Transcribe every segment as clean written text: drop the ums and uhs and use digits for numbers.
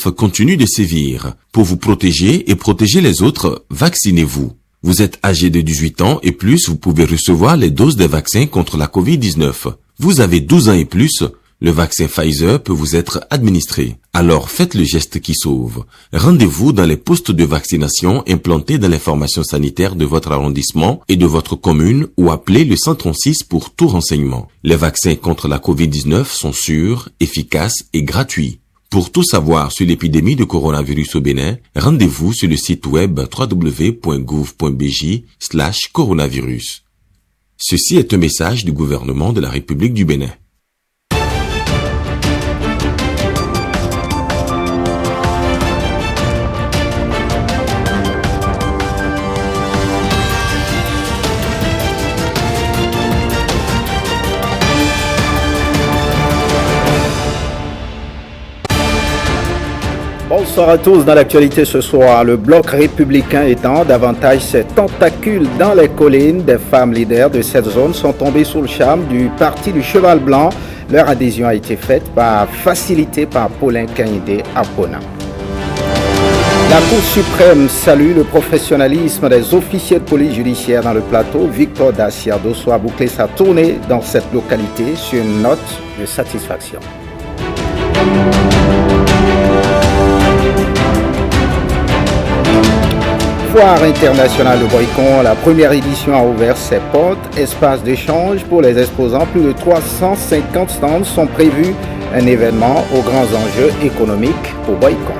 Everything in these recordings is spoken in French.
Covid-19 continue de sévir. Pour vous protéger et protéger les autres, vaccinez-vous. Vous êtes âgé de 18 ans et plus, vous pouvez recevoir les doses des vaccins contre la Covid-19. Vous avez 12 ans et plus, le vaccin Pfizer peut vous être administré. Alors faites le geste qui sauve. Rendez-vous dans les postes de vaccination implantés dans les formations sanitaires de votre arrondissement et de votre commune ou appelez le 136 pour tout renseignement. Les vaccins contre la Covid-19 sont sûrs, efficaces et gratuits. Pour tout savoir sur l'épidémie de coronavirus au Bénin, rendez-vous sur le site web www.gouv.bj/coronavirus. Ceci est un message du gouvernement de la République du Bénin. Bonsoir à tous. Dans l'actualité ce soir, le bloc républicain étend davantage ses tentacules dans les collines. Des femmes leaders de cette zone sont tombées sous le charme du parti du Cheval Blanc. Leur adhésion a été faite facilitée par Paulin Kanyide Apona. La Cour suprême salue le professionnalisme des officiers de police judiciaire dans le plateau. Victor Dacier Dosso a bouclé sa tournée dans cette localité sur une note de satisfaction. Foire internationale de Boycon, la première édition a ouvert ses portes. Espace d'échange pour les exposants, plus de 350 stands sont prévus. Un événement aux grands enjeux économiques pour Boycon.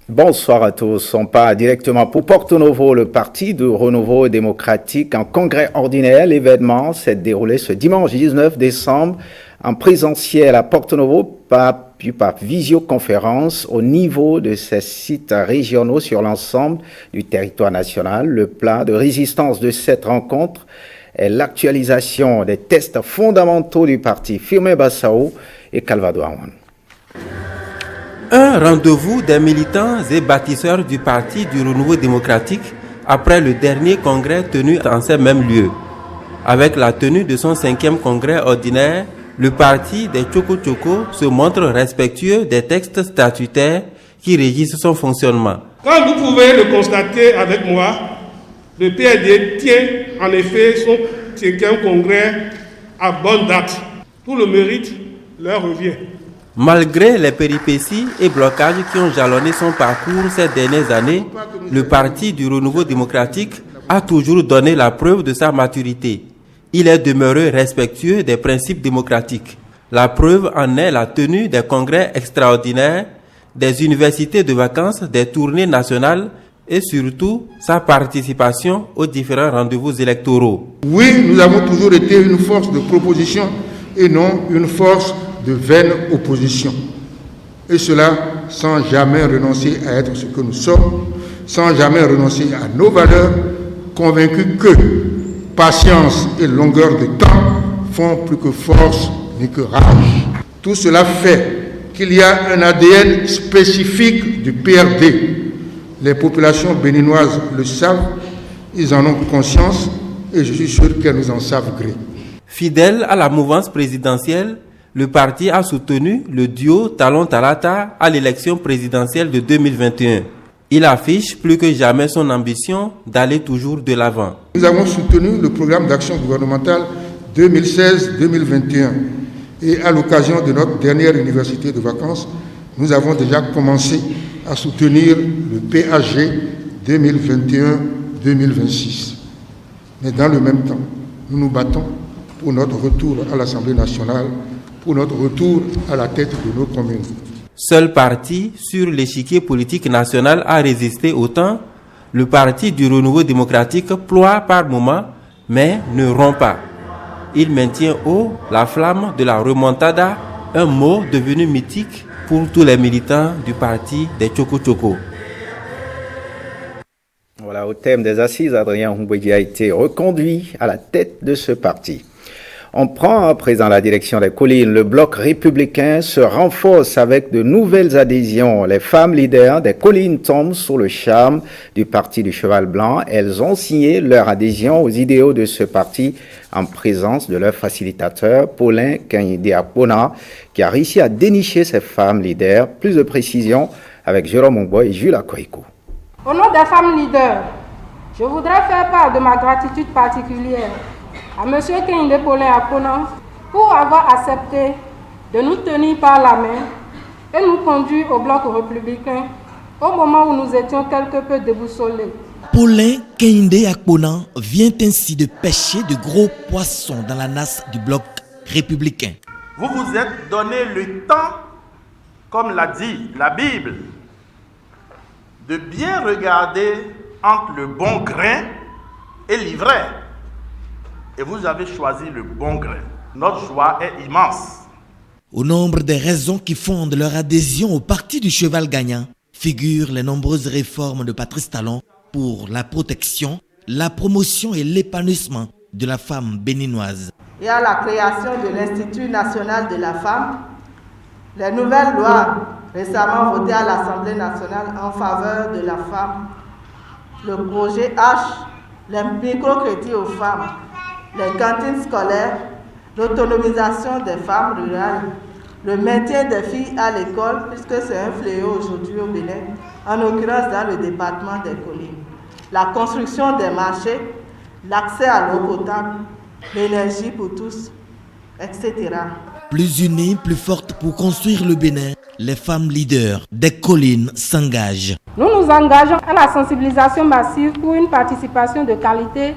Bonsoir à tous. On part directement pour Porto Novo, le parti de renouveau démocratique en congrès ordinaire. L'événement s'est déroulé ce dimanche 19 décembre en présentiel à Porto Novo, puis par visioconférence au niveau de ces sites régionaux sur l'ensemble du territoire national. Le plan de résistance de cette rencontre est l'actualisation des tests fondamentaux du parti Firmin Bassao et Calvado Awan. Un rendez-vous des militants et bâtisseurs du Parti du Renouveau démocratique après le dernier congrès tenu en ces mêmes lieux. Avec la tenue de son 5e congrès ordinaire, le parti des Tchoko Tchoko se montre respectueux des textes statutaires qui régissent son fonctionnement. Comme vous pouvez le constater avec moi, le PRD tient en effet son 5e congrès à bonne date. Tout le mérite leur revient. Malgré les péripéties et blocages qui ont jalonné son parcours ces dernières années, le Parti du Renouveau démocratique a toujours donné la preuve de sa maturité. Il est demeuré respectueux des principes démocratiques. La preuve en est la tenue des congrès extraordinaires, des universités de vacances, des tournées nationales et surtout sa participation aux différents rendez-vous électoraux. Oui, nous avons toujours été une force de proposition et non une force de vaine opposition. Et cela sans jamais renoncer à être ce que nous sommes, sans jamais renoncer à nos valeurs, convaincus que patience et longueur de temps font plus que force ni que rage. Tout cela fait qu'il y a un ADN spécifique du PRD. Les populations béninoises le savent, ils en ont conscience et je suis sûr qu'elles nous en savent gré. Fidèle à la mouvance présidentielle, le parti a soutenu le duo Talon Talata à l'élection présidentielle de 2021. Il affiche plus que jamais son ambition d'aller toujours de l'avant. Nous avons soutenu le programme d'action gouvernementale 2016-2021 et à l'occasion de notre dernière université de vacances, nous avons déjà commencé à soutenir le PAG 2021-2026. Mais dans le même temps, nous nous battons pour notre retour à l'Assemblée nationale, pour notre retour à la tête de nos communes. Seul parti sur l'échiquier politique national à résister au temps, le Parti du Renouveau démocratique ploie par moments, mais ne rompt pas. Il maintient haut la flamme de la remontada, un mot devenu mythique pour tous les militants du parti des Tchoko Tchoko. Voilà, au thème des assises, Adrien Humbouedi a été reconduit à la tête de ce parti. On prend à présent la direction des collines. Le bloc républicain se renforce avec de nouvelles adhésions. Les femmes leaders des collines tombent sous le charme du parti du Cheval Blanc. Elles ont signé leur adhésion aux idéaux de ce parti en présence de leur facilitateur, Paulin Kanyide Akpona, qui a réussi à dénicher ces femmes leaders. Plus de précisions avec Jérôme Ongboy et Jules Akoiko. Au nom des femmes leaders, je voudrais faire part de ma gratitude particulière à M. Kanyide Paulin Akpona pour avoir accepté de nous tenir par la main et nous conduire au bloc républicain au moment où nous étions quelque peu déboussolés. Paulin Kanyide Akpona vient ainsi de pêcher de gros poissons dans la nasse du bloc républicain. Vous vous êtes donné le temps, comme l'a dit la Bible, de bien regarder entre le bon grain et l'ivraie. Et vous avez choisi le bon grain. Notre joie est immense. Au nombre des raisons qui fondent leur adhésion au parti du cheval gagnant figurent les nombreuses réformes de Patrice Talon pour la protection, la promotion et l'épanouissement de la femme béninoise. Et à la création de l'Institut national de la femme, les nouvelles lois récemment votées à l'Assemblée nationale en faveur de la femme, le projet H, les microcrédits aux femmes, les cantines scolaires, l'autonomisation des femmes rurales, le maintien des filles à l'école, puisque c'est un fléau aujourd'hui au Bénin, en l'occurrence dans le département des collines, la construction des marchés, l'accès à l'eau potable, l'énergie pour tous, etc. Plus unies, plus fortes pour construire le Bénin, les femmes leaders des collines s'engagent. Nous nous engageons à la sensibilisation massive pour une participation de qualité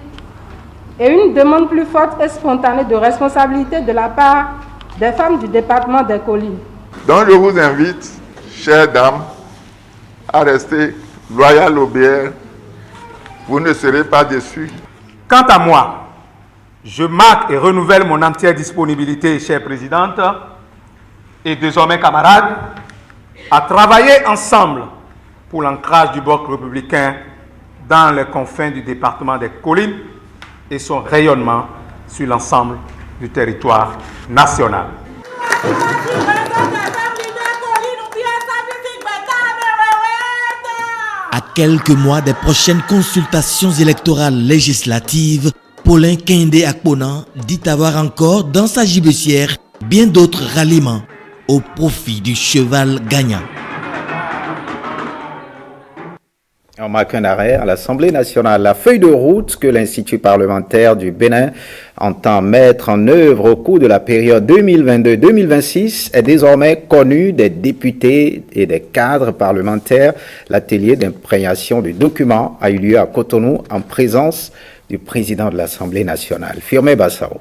et une demande plus forte et spontanée de responsabilité de la part des femmes du département des collines. Donc je vous invite, chères dames, à rester loyales au BR. Vous ne serez pas déçus. Quant à moi, je marque et renouvelle mon entière disponibilité, chère présidente, et désormais camarades, à travailler ensemble pour l'ancrage du bloc républicain dans les confins du département des collines et son rayonnement sur l'ensemble du territoire national. À quelques mois des prochaines consultations électorales législatives, Paulin Kanyide Akpona dit avoir encore dans sa gibecière bien d'autres ralliements au profit du cheval gagnant. On marque un arrêt à l'Assemblée nationale. La feuille de route que l'Institut parlementaire du Bénin entend mettre en œuvre au cours de la période 2022-2026 est désormais connue des députés et des cadres parlementaires. L'atelier d'imprégnation du document a eu lieu à Cotonou en présence du président de l'Assemblée nationale, Firmin Bassao.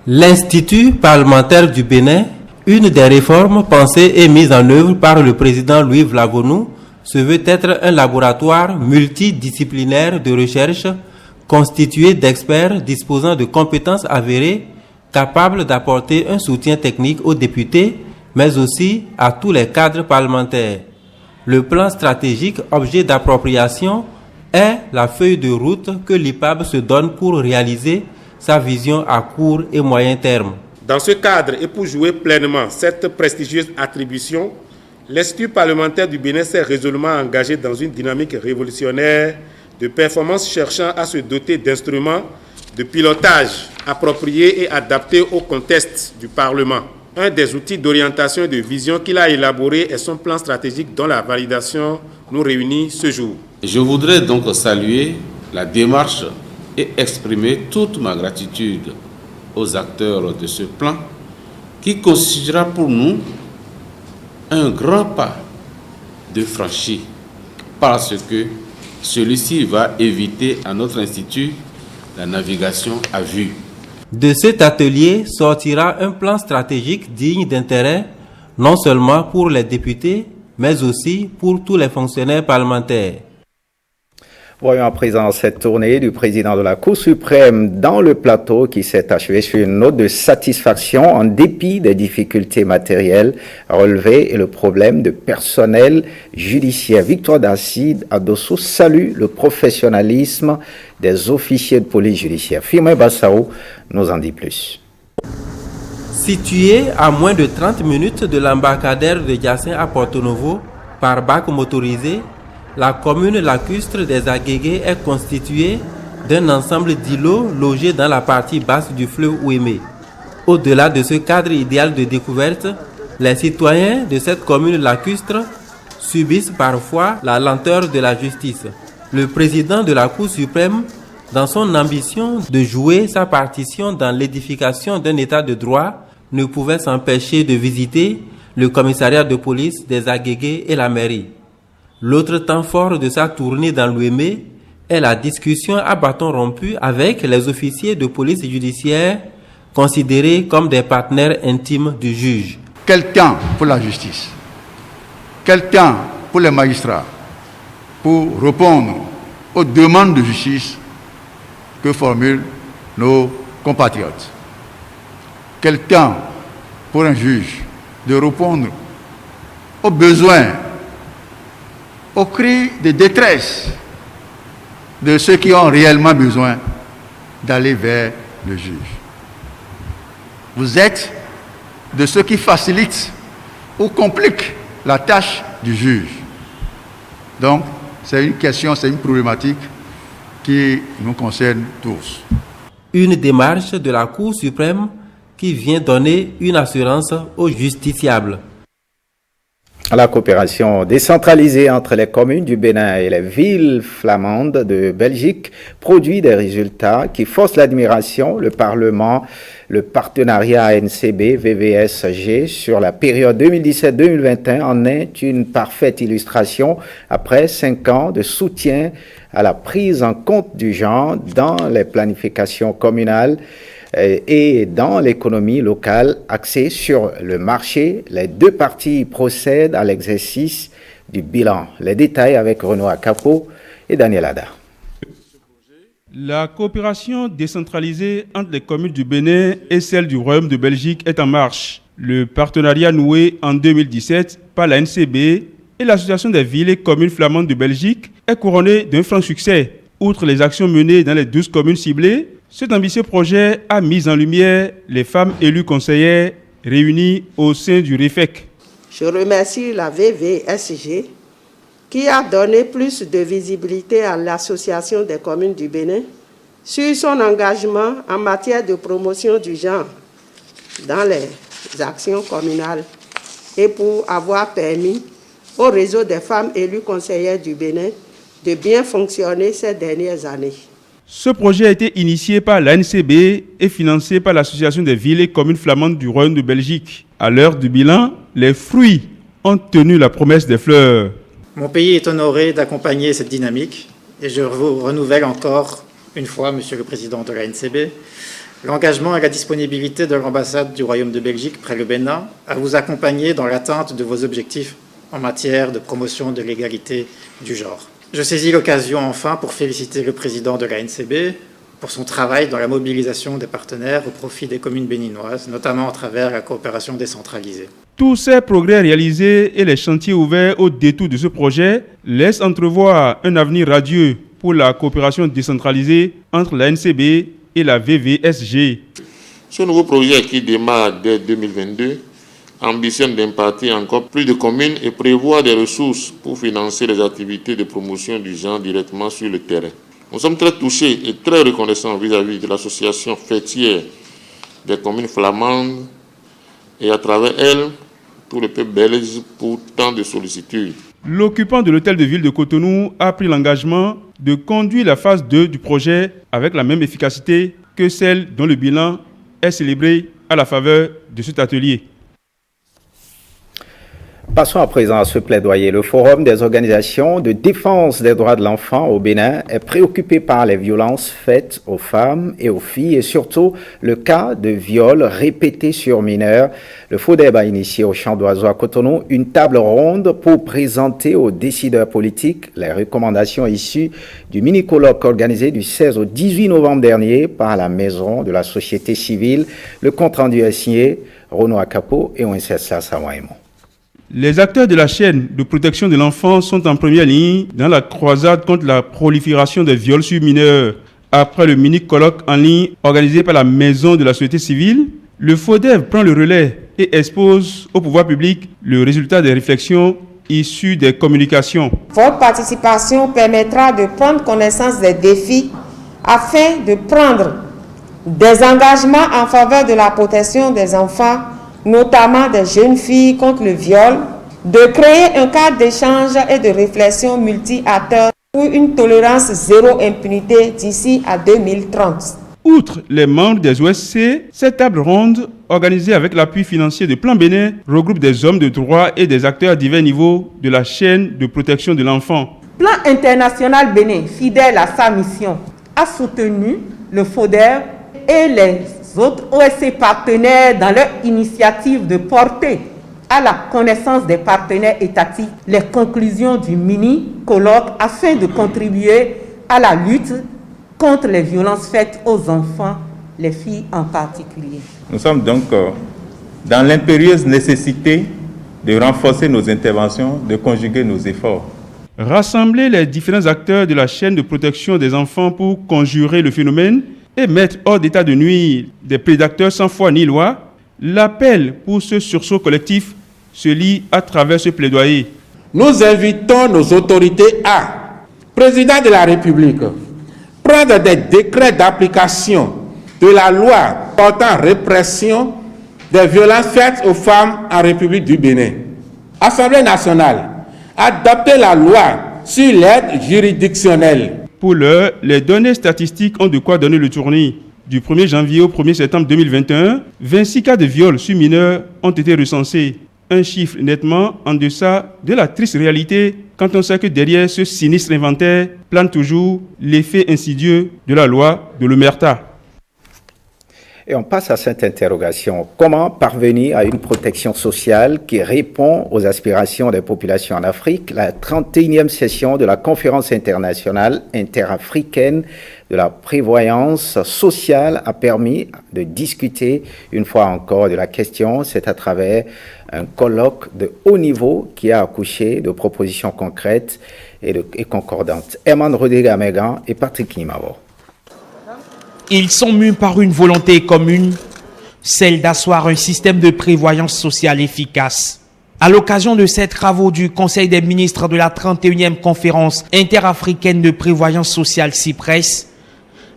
L'Institut parlementaire du Bénin, une des réformes pensées et mises en œuvre par le président Louis Vlavonou, se veut être un laboratoire multidisciplinaire de recherche constitué d'experts disposant de compétences avérées, capables d'apporter un soutien technique aux députés, mais aussi à tous les cadres parlementaires. Le plan stratégique, objet d'appropriation, est la feuille de route que l'IPAB se donne pour réaliser sa vision à court et moyen terme. Dans ce cadre et pour jouer pleinement cette prestigieuse attribution, l'Institut parlementaire du Bénin s'est résolument engagé dans une dynamique révolutionnaire de performance cherchant à se doter d'instruments de pilotage appropriés et adaptés au contexte du Parlement. Un des outils d'orientation et de vision qu'il a élaboré est son plan stratégique dont la validation nous réunit ce jour. Je voudrais donc saluer la démarche et exprimer toute ma gratitude aux acteurs de ce plan qui constituera pour nous un grand pas de franchi parce que celui-ci va éviter à notre institut la navigation à vue. De cet atelier sortira un plan stratégique digne d'intérêt, non seulement pour les députés, mais aussi pour tous les fonctionnaires parlementaires. Voyons à présent cette tournée du président de la Cour suprême dans le plateau qui s'est achevée sur une note de satisfaction en dépit des difficultés matérielles relevées et le problème de personnel judiciaire. Victoire d'Acide Adosso salue le professionnalisme des officiers de police judiciaire. Firmin Bassao nous en dit plus. Située à moins de 30 minutes de l'embarcadère de Diassé à Porto Novo par bac motorisé, la commune lacustre des Agégués est constituée d'un ensemble d'îlots logés dans la partie basse du fleuve Ouémé. Au-delà de ce cadre idéal de découverte, les citoyens de cette commune lacustre subissent parfois la lenteur de la justice. Le président de la Cour suprême, dans son ambition de jouer sa partition dans l'édification d'un état de droit, ne pouvait s'empêcher de visiter le commissariat de police des Agégués et la mairie. L'autre temps fort de sa tournée dans l'Ouémé est la discussion à bâton rompu avec les officiers de police judiciaire considérés comme des partenaires intimes du juge. Quel temps pour la justice? Quel temps pour les magistrats pour répondre aux demandes de justice que formulent nos compatriotes? Quel temps pour un juge de répondre aux besoins, aux cris de détresse de ceux qui ont réellement besoin d'aller vers le juge? Vous êtes de ceux qui facilitent ou compliquent la tâche du juge. Donc, c'est une question, c'est une problématique qui nous concerne tous. Une démarche de la Cour suprême qui vient donner une assurance aux justiciables. La coopération décentralisée entre les communes du Bénin et les villes flamandes de Belgique produit des résultats qui forcent l'admiration. Le Parlement, le partenariat ANCB-VVSG sur la période 2017-2021 en est une parfaite illustration après 5 ans de soutien à la prise en compte du genre dans les planifications communales et dans l'économie locale axée sur le marché. Les deux parties procèdent à l'exercice du bilan. Les détails avec Renaud Akapo et Daniel Ada. La coopération décentralisée entre les communes du Bénin et celles du Royaume de Belgique est en marche. Le partenariat noué en 2017 par la NCB et l'Association des villes et communes flamandes de Belgique est couronné d'un franc succès. Outre les actions menées dans les 12 communes ciblées, cet ambitieux projet a mis en lumière les femmes élues conseillères réunies au sein du REFEC. Je remercie la VVSG qui a donné plus de visibilité à l'Association des communes du Bénin sur son engagement en matière de promotion du genre dans les actions communales et pour avoir permis au réseau des femmes élues conseillères du Bénin de bien fonctionner ces dernières années. Ce projet a été initié par l'ANCB et financé par l'Association des villes et communes flamandes du Royaume de Belgique. À l'heure du bilan, les fruits ont tenu la promesse des fleurs. Mon pays est honoré d'accompagner cette dynamique et je vous renouvelle encore une fois, Monsieur le Président de l'ANCB, l'engagement et la disponibilité de l'ambassade du Royaume de Belgique près le Bénin à vous accompagner dans l'atteinte de vos objectifs en matière de promotion de l'égalité du genre. Je saisis l'occasion enfin pour féliciter le président de l'ANCB pour son travail dans la mobilisation des partenaires au profit des communes béninoises, notamment à travers la coopération décentralisée. Tous ces progrès réalisés et les chantiers ouverts au détour de ce projet laissent entrevoir un avenir radieux pour la coopération décentralisée entre l'ANCB et la VVSG. Ce nouveau projet qui démarre dès 2022 ambitionne d'impartir encore plus de communes et prévoit des ressources pour financer les activités de promotion du genre directement sur le terrain. Nous sommes très touchés et très reconnaissants vis-à-vis de l'association fêtière des communes flamandes et à travers elle, tout le peuple belge pour tant de sollicitudes. L'occupant de l'hôtel de ville de Cotonou a pris l'engagement de conduire la phase 2 du projet avec la même efficacité que celle dont le bilan est célébré à la faveur de cet atelier. Passons à présent à ce plaidoyer. Le Forum des organisations de défense des droits de l'enfant au Bénin est préoccupé par les violences faites aux femmes et aux filles et surtout le cas de viols répétés sur mineurs. Le FODEB a initié au Champ d'Oiseaux à Cotonou une table ronde pour présenter aux décideurs politiques les recommandations issues du mini-colloque organisé du 16 au 18 novembre dernier par la Maison de la Société Civile. Le compte-rendu est signé Renaud Akapo et Wenceslao Samoaimo. Les acteurs de la chaîne de protection de l'enfant sont en première ligne dans la croisade contre la prolifération des viols sur mineurs. Après le mini-colloque en ligne organisé par la Maison de la Société Civile, Le FODEV prend le relais et expose au pouvoir public le résultat des réflexions issues des communications. Votre participation permettra de prendre connaissance des défis afin de prendre des engagements en faveur de la protection des enfants, notamment des jeunes filles contre le viol, de créer un cadre d'échange et de réflexion multi-acteurs pour une tolérance zéro impunité d'ici à 2030. Outre les membres des OSC, cette table ronde, organisée avec l'appui financier de Plan Bénin, regroupe des hommes de droit et des acteurs à divers niveaux de la chaîne de protection de l'enfant. Plan International Bénin, fidèle à sa mission, a soutenu le FODEV et les autres OSC partenaires dans leur initiative de porter à la connaissance des partenaires étatiques les conclusions du mini-colloque afin de contribuer à la lutte contre les violences faites aux enfants, les filles en particulier. Nous sommes donc dans l'impérieuse nécessité de renforcer nos interventions, de conjuguer nos efforts. Rassembler les différents acteurs de la chaîne de protection des enfants pour conjurer le phénomène et mettre hors d'état de nuire des prédateurs sans foi ni loi, l'appel pour ce sursaut collectif se lit à travers ce plaidoyer. Nous invitons nos autorités à, Président de la République, prendre des décrets d'application de la loi portant répression des violences faites aux femmes en République du Bénin. Assemblée nationale, adopter la loi sur l'aide juridictionnelle. Pour l'heure, les données statistiques ont de quoi donner le tournis. Du 1er janvier au 1er septembre 2021, 26 cas de viol sur mineurs ont été recensés. Un chiffre nettement en deçà de la triste réalité quand on sait que derrière ce sinistre inventaire plane toujours l'effet insidieux de la loi de l'Omerta. Et on passe à cette interrogation. Comment parvenir à une protection sociale qui répond aux aspirations des populations en Afrique? La 31e session de la Conférence internationale interafricaine de la prévoyance sociale a permis de discuter une fois encore de la question. C'est à travers un colloque de haut niveau qui a accouché de propositions concrètes et concordantes. Herman Rodriguez-Amégan et Patrick Nimavo. Ils sont mus par une volonté commune, celle d'asseoir un système de prévoyance sociale efficace. À l'occasion de ces travaux du Conseil des ministres de la 31e conférence interafricaine de prévoyance sociale CIPRES,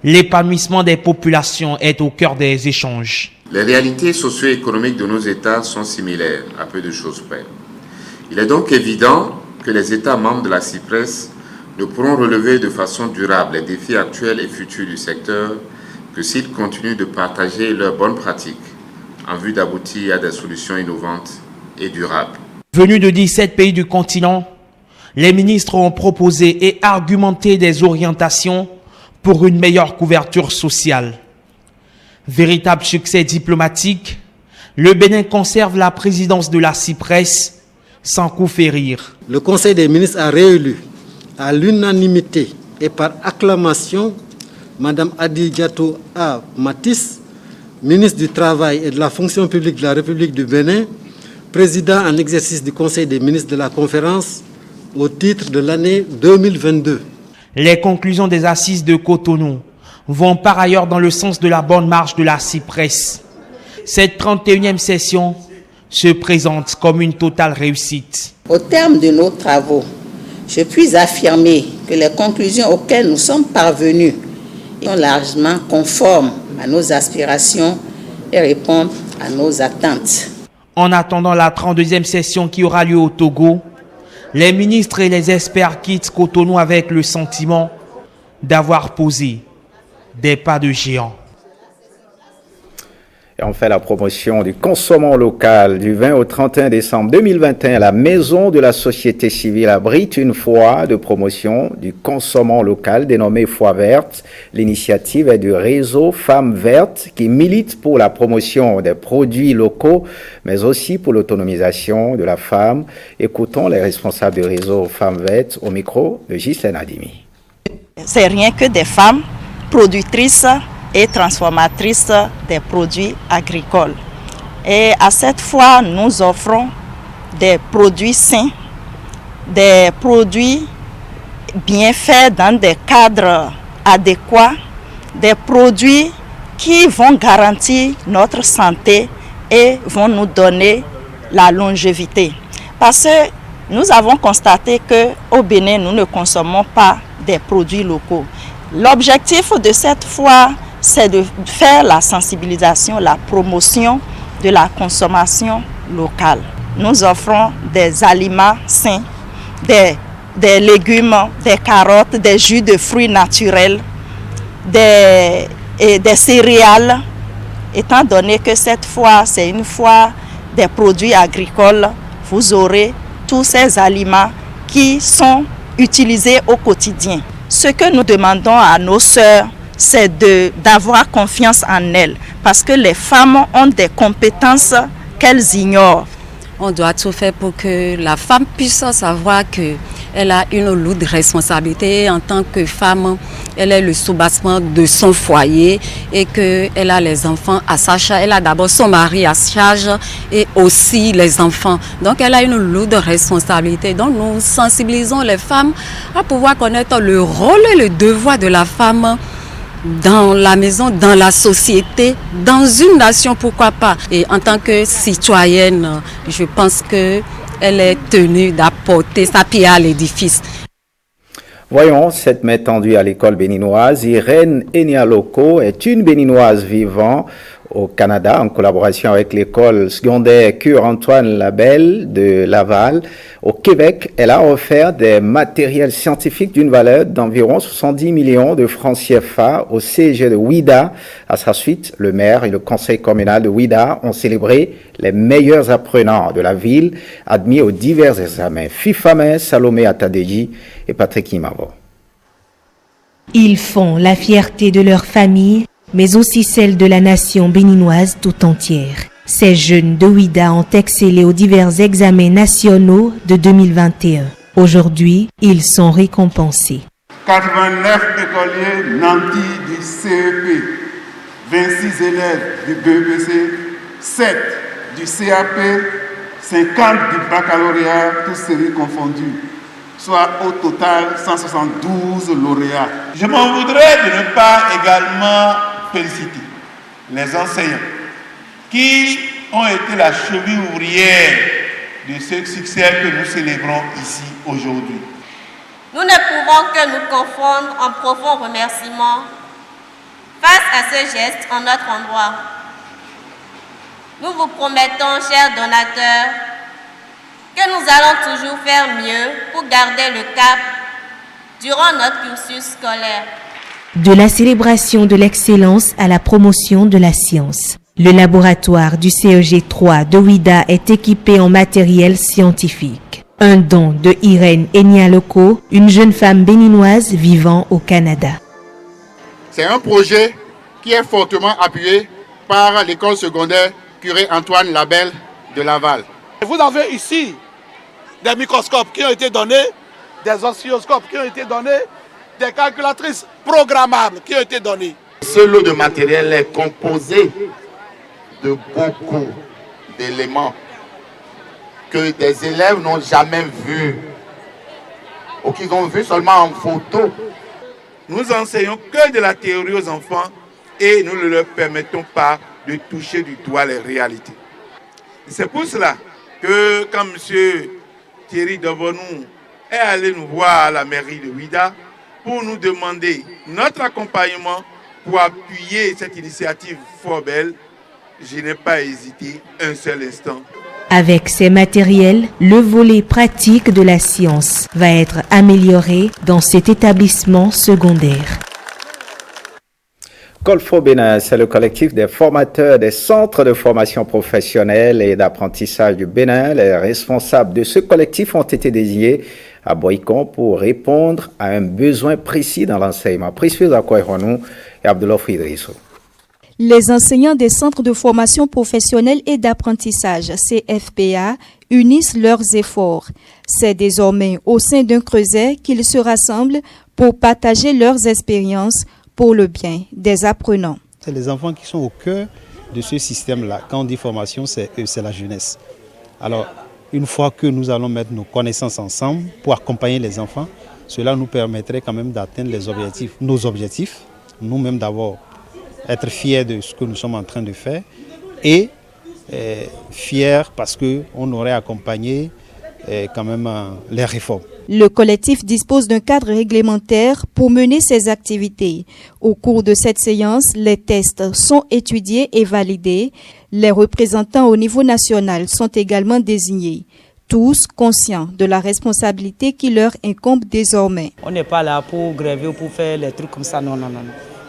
l'épanouissement des populations est au cœur des échanges. Les réalités socio-économiques de nos États sont similaires, à peu de choses près. Il est donc évident que les États membres de la CIPRES ne pourront relever de façon durable les défis actuels et futurs du secteur que s'ils continuent de partager leurs bonnes pratiques en vue d'aboutir à des solutions innovantes et durables. Venus de 17 pays du continent, les ministres ont proposé et argumenté des orientations pour une meilleure couverture sociale. Véritable succès diplomatique, le Bénin conserve la présidence de la CIPRES sans coup férir. Le Conseil des ministres a réélu à l'unanimité et par acclamation Madame Adigato A. Matisse, ministre du Travail et de la Fonction publique de la République du Bénin, président en exercice du Conseil des ministres de la conférence au titre de l'année 2022. Les conclusions des assises de Cotonou vont par ailleurs dans le sens de la bonne marche de la CIPRES. Cette 31e session se présente comme une totale réussite. Au terme de nos travaux, je puis affirmer que les conclusions auxquelles nous sommes parvenus sont largement conformes à nos aspirations et répondent à nos attentes. En attendant la 32e session qui aura lieu au Togo, les ministres et les experts quittent Cotonou avec le sentiment d'avoir posé des pas de géant. Et on fait la promotion du Consommons local du 20 au 31 décembre 2021. La Maison de la Société Civile abrite une foire de promotion du Consommons local dénommée Foire Verte. L'initiative est du réseau Femmes Vertes qui milite pour la promotion des produits locaux, mais aussi pour l'autonomisation de la femme. Écoutons les responsables du réseau Femmes Vertes au micro de Ghislaine Adimi. C'est rien que des femmes productrices et transformatrices des produits agricoles. Et à cette fois, nous offrons des produits sains, des produits bien faits dans des cadres adéquats, des produits qui vont garantir notre santé et vont nous donner la longévité. Parce que nous avons constaté qu'au Bénin, nous ne consommons pas des produits locaux. L'objectif de cette fois, c'est de faire la sensibilisation, la promotion de la consommation locale. Nous offrons des aliments sains, des légumes, des carottes, des jus de fruits naturels, des céréales, étant donné que cette fois, c'est une fois des produits agricoles, vous aurez tous ces aliments qui sont utilisés au quotidien. Ce que nous demandons à nos sœurs, c'est d'avoir confiance en elles, parce que les femmes ont des compétences qu'elles ignorent. On doit tout faire pour que la femme puisse savoir qu'elle a une lourde responsabilité en tant que femme. Elle est le soubassement de son foyer et qu'elle a les enfants à sa charge. Elle a d'abord son mari à sa charge et aussi les enfants. Donc elle a une lourde responsabilité. Donc nous sensibilisons les femmes à pouvoir connaître le rôle et le devoir de la femme dans la maison, dans la société, dans une nation, pourquoi pas. Et en tant que citoyenne, je pense qu'elle est tenue d'apporter sa pierre à l'édifice. Voyons cette main tendue à l'école béninoise. Irène Enialoko est une béninoise vivant au Canada en collaboration avec l'école secondaire Cure-Antoine Labelle de Laval. Au Québec, elle a offert des matériels scientifiques d'une valeur d'environ 70 millions de francs CFA au CEG de Ouida. À sa suite, le maire et le conseil communal de Ouida ont célébré les meilleurs apprenants de la ville admis aux divers examens. Fifame, Salomé Atadeji et Patrick Imavo. Ils font la fierté de leur famille, mais aussi celle de la nation béninoise tout entière. Ces jeunes de Ouida ont excellé aux divers examens nationaux de 2021. Aujourd'hui, ils sont récompensés. 89 écoliers nantis du CEP, 26 élèves du BEPC, 7 du CAP, 50 du baccalauréat, tous séries confondues, soit au total 172 lauréats. Je m'en voudrais de ne pas également féliciter les enseignants qui ont été la cheville ouvrière de ce succès que nous célébrons ici aujourd'hui. Nous ne pouvons que nous confondre en profond remerciement face à ce geste en notre endroit. Nous vous promettons, chers donateurs, que nous allons toujours faire mieux pour garder le cap durant notre cursus scolaire. De la célébration de l'excellence à la promotion de la science. Le laboratoire du CEG 3 de Ouida est équipé en matériel scientifique. Un don de Irène Enialoko, une jeune femme béninoise vivant au Canada. C'est un projet qui est fortement appuyé par l'école secondaire Curé Antoine Labelle de Laval. Vous avez ici des microscopes qui ont été donnés, des oscilloscopes qui ont été donnés, des calculatrices programmables qui ont été données. Ce lot de matériel est composé de beaucoup d'éléments que des élèves n'ont jamais vus ou qu'ils ont vus seulement en photo. Nous enseignons que de la théorie aux enfants et nous ne leur permettons pas de toucher du doigt les réalités. C'est pour cela que quand M. Thierry Dobonou est allé nous voir à la mairie de Ouida pour nous demander notre accompagnement pour appuyer cette initiative fort belle, je n'ai pas hésité un seul instant. Avec ces matériels, le volet pratique de la science va être amélioré dans cet établissement secondaire. Colfo Bénin, c'est le collectif des formateurs des centres de formation professionnelle et d'apprentissage du Bénin. Les responsables de ce collectif ont été désignés à Boycon pour répondre à un besoin précis dans l'enseignement. Priscilla Akoyronou et Abdullah Idrissou. Les enseignants des centres de formation professionnelle et d'apprentissage, CFPA, unissent leurs efforts. C'est désormais au sein d'un creuset qu'ils se rassemblent pour partager leurs expériences pour le bien des apprenants. C'est les enfants qui sont au cœur de ce système-là. Quand on dit formation, c'est la jeunesse. Alors, une fois que nous allons mettre nos connaissances ensemble pour accompagner les enfants, cela nous permettrait quand même d'atteindre les objectifs, nos objectifs, nous-mêmes d'abord être fiers de ce que nous sommes en train de faire et fiers parce qu'on aurait accompagné quand même les réformes. Le collectif dispose d'un cadre réglementaire pour mener ses activités. Au cours de cette séance, les tests sont étudiés et validés. Les représentants au niveau national sont également désignés. Tous conscients de la responsabilité qui leur incombe désormais. On n'est pas là pour gréver ou pour faire les trucs comme ça, non.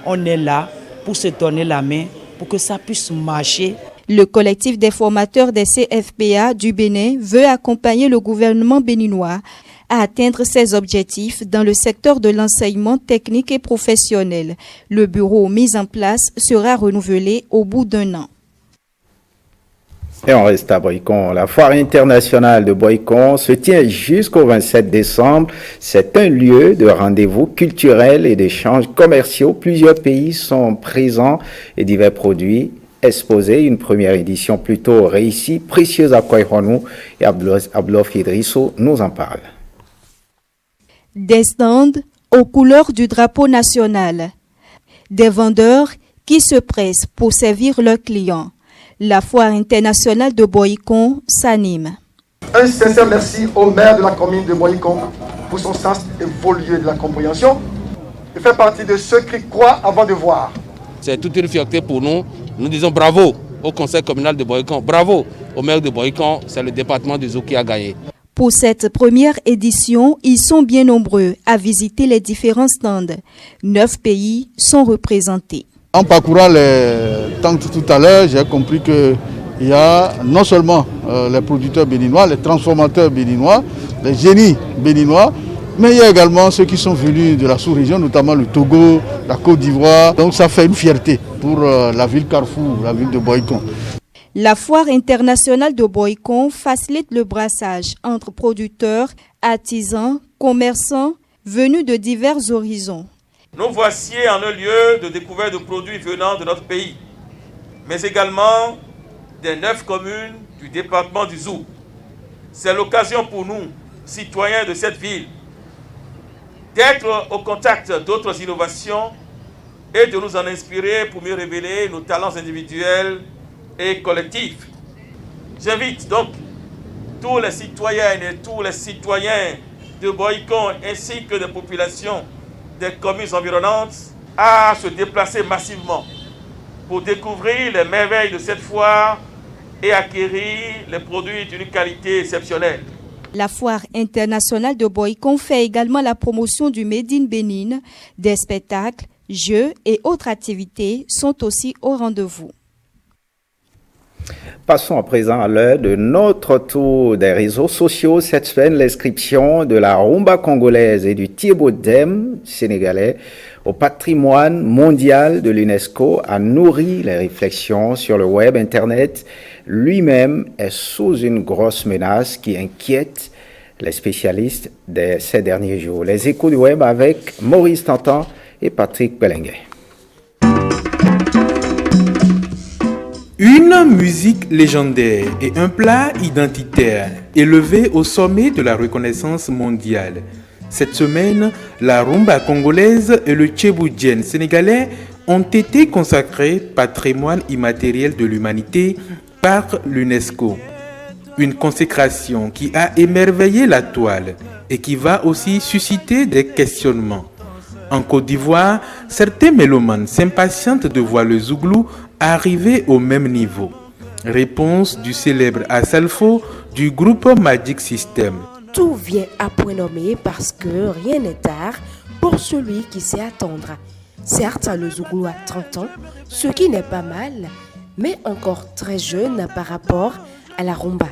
On est là pour se donner la main, pour que ça puisse marcher. Le collectif des formateurs des CFPA du Bénin veut accompagner le gouvernement béninois à atteindre ses objectifs dans le secteur de l'enseignement technique et professionnel. Le bureau mis en place sera renouvelé au bout d'un an. Et on reste à Boycon. La foire internationale de Boycon se tient jusqu'au 27 décembre. C'est un lieu de rendez-vous culturel et d'échanges commerciaux. Plusieurs pays sont présents et divers produits exposés. Une première édition plutôt réussie. Précieuse à Koihonou et Ablof Idrisso nous en parle. Des stands aux couleurs du drapeau national. Des vendeurs qui se pressent pour servir leurs clients. La foire internationale de Boycon s'anime. Un sincère merci au maire de la commune de Boycon pour son sens évolué de la compréhension. Il fait partie de ceux qui croient avant de voir. C'est toute une fierté pour nous. Nous disons bravo au conseil communal de Boycon, bravo au maire de Boycon, c'est le département du Zou qui a gagné. Pour cette première édition, ils sont bien nombreux à visiter les différents stands. 9 pays sont représentés. En parcourant les tentes tout à l'heure, j'ai compris qu'il y a non seulement les producteurs béninois, les transformateurs béninois, les génies béninois, mais il y a également ceux qui sont venus de la sous-région, notamment le Togo, la Côte d'Ivoire. Donc ça fait une fierté pour la ville Carrefour, la ville de Boycon. La foire internationale de Boycon facilite le brassage entre producteurs, artisans, commerçants venus de divers horizons. Nous voici en un lieu de découverte de produits venant de notre pays, mais également des 9 communes du département du Zou. C'est l'occasion pour nous, citoyens de cette ville, d'être au contact d'autres innovations et de nous en inspirer pour mieux révéler nos talents individuels et collectifs. J'invite donc tous les citoyennes et tous les citoyens de Boycon ainsi que des populations des communes environnantes à se déplacer massivement pour découvrir les merveilles de cette foire et acquérir les produits d'une qualité exceptionnelle. La foire internationale de Boycon fait également la promotion du Made in Bénin. Des spectacles, jeux et autres activités sont aussi au rendez-vous. Passons à présent à l'heure de notre tour des réseaux sociaux. Cette semaine, l'inscription de la rumba congolaise et du Thiébaut-Dem sénégalais au patrimoine mondial de l'UNESCO a nourri les réflexions sur le web. Internet lui-même est sous une grosse menace qui inquiète les spécialistes de ces derniers jours. Les échos du web avec Maurice Tantan et Patrick Belenguet. Une musique légendaire et un plat identitaire élevé au sommet de la reconnaissance mondiale. Cette semaine, la rumba congolaise et le Thiébaut-Dem sénégalais ont été consacrés patrimoine immatériel de l'humanité par l'UNESCO. Une consécration qui a émerveillé la toile et qui va aussi susciter des questionnements. En Côte d'Ivoire, certains mélomanes s'impatientent de voir le zouglou arriver au même niveau. Réponse du célèbre Asalfo du groupe Magic System. Tout vient à point nommé parce que rien n'est tard pour celui qui sait attendre. Certes, le zouglou a 30 ans, ce qui n'est pas mal, mais encore très jeune par rapport à la rumba.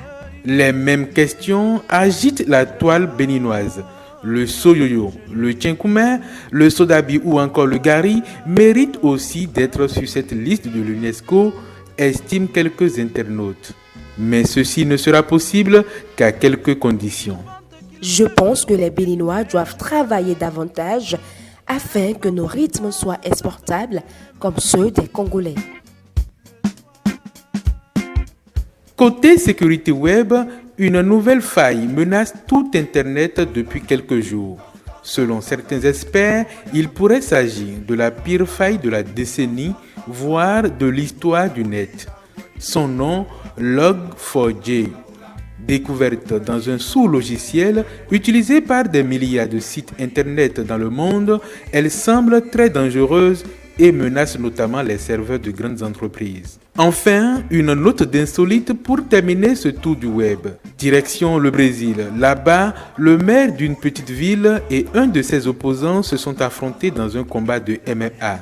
Les mêmes questions agitent la toile béninoise. Le soyoyo, le tchenkoumé, le sodabi ou encore le gari méritent aussi d'être sur cette liste de l'UNESCO, estiment quelques internautes. Mais ceci ne sera possible qu'à quelques conditions. Je pense que les Béninois doivent travailler davantage afin que nos rythmes soient exportables comme ceux des Congolais. Côté sécurité web, une nouvelle faille menace tout Internet depuis quelques jours. Selon certains experts, il pourrait s'agir de la pire faille de la décennie, voire de l'histoire du net. Son nom, Log4j. Découverte dans un sous-logiciel utilisé par des milliards de sites internet dans le monde, elle semble très dangereuse et menace notamment les serveurs de grandes entreprises. Enfin, une note d'insolite pour terminer ce tour du web. Direction le Brésil. Là-bas, le maire d'une petite ville et un de ses opposants se sont affrontés dans un combat de MMA.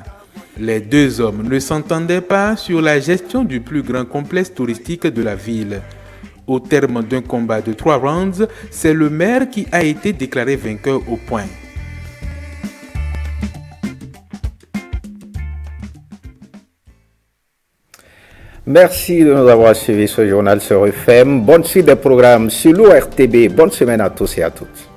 Les deux hommes ne s'entendaient pas sur la gestion du plus grand complexe touristique de la ville. Au terme d'un combat de 3 rounds, c'est le maire qui a été déclaré vainqueur au point. Merci de nous avoir suivis ce journal sur FM. Bonne suite des programmes sur l'ORTB. Bonne semaine à tous et à toutes.